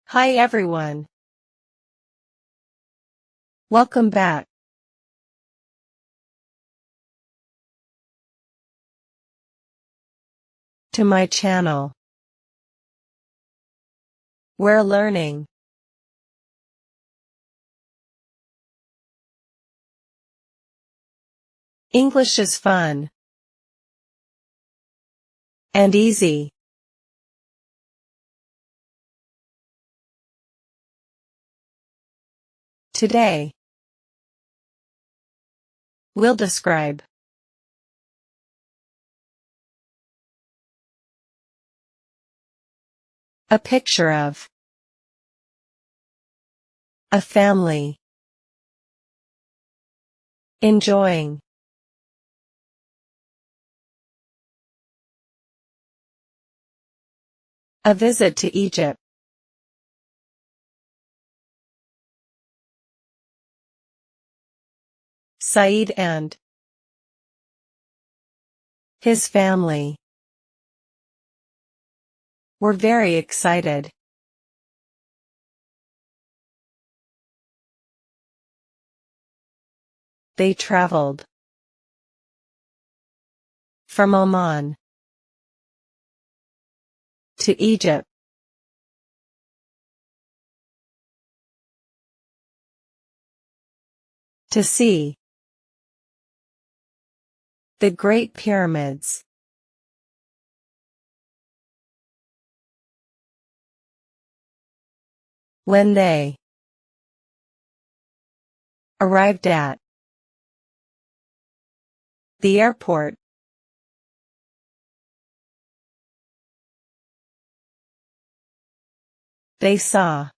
Hi everyone. Welcome back to my channel. We're learning English is fun and easy. Today, we'll describe a picture of a family enjoying a visit to Egypt. Saeed and his family were very excited. They traveled from Oman to Egypt to see the Great Pyramids. When they arrived at the airport, they saw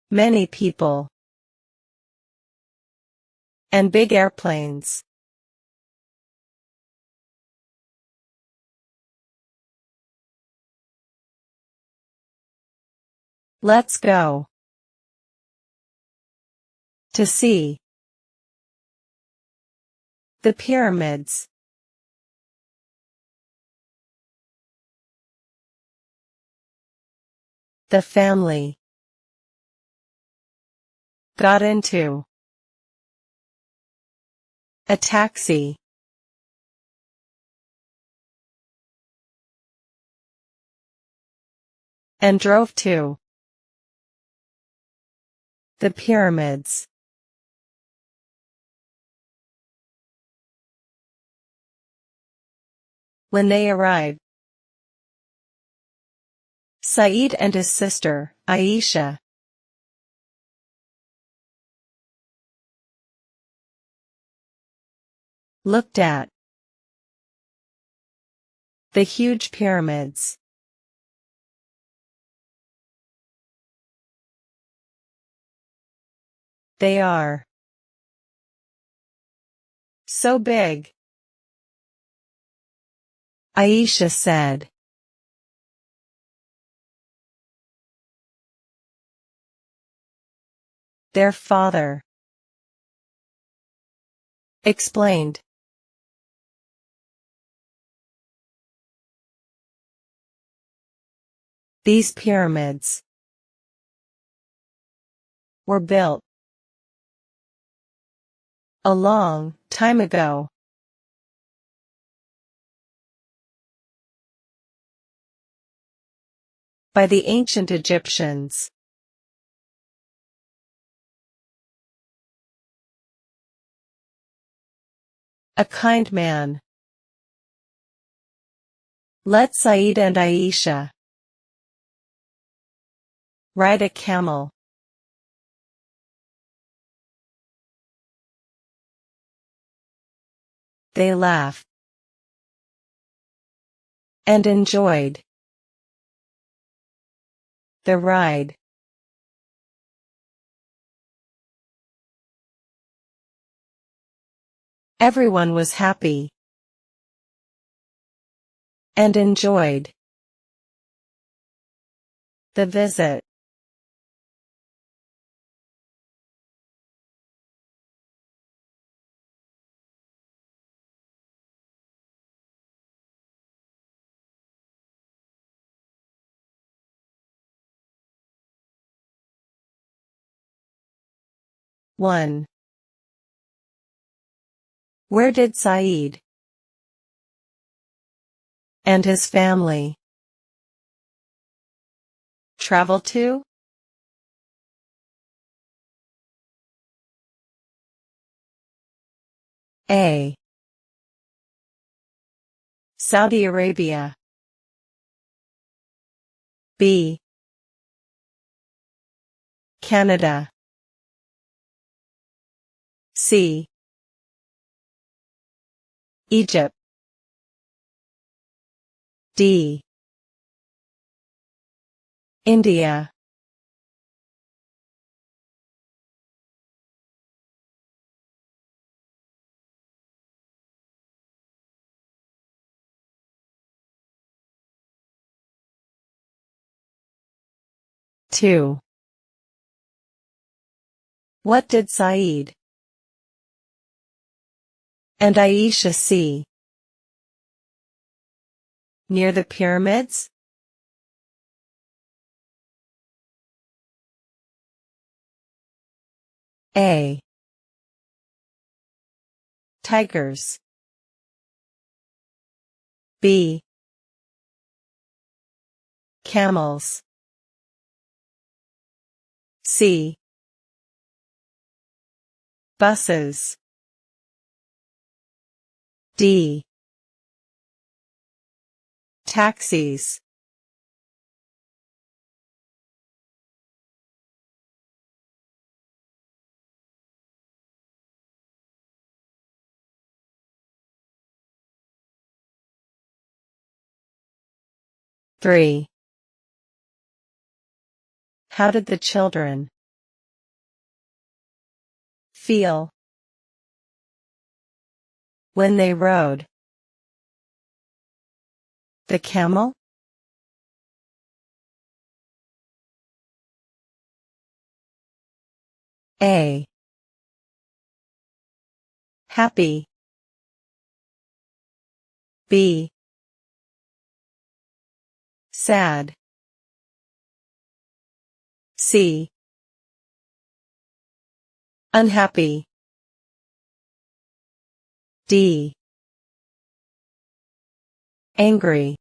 many people and big airplanes. Let's go to see the pyramids. The family got into a taxi and drove to the pyramids. When they arrived, Saeed and his sister, Aisha, looked at the huge pyramids. They are so big, Aisha said. Their father explained. These pyramids were built a long time ago. By the ancient Egyptians. A kind man let Saeed and Aisha ride a camel. They laughed and enjoyed the ride. Everyone was happy and enjoyed the visit. 1. Where did Saeed and his family travel to? A. Saudi Arabia. B. Canada. C. Egypt. D. India. Two. What did Saeed and Aisha see near the pyramids? A. Tigers. B. Camels. C. Buses. D. Taxis. Three. How did the children feel when they rode the camel? A. Happy. B. Sad. C. Unhappy. D. Angry.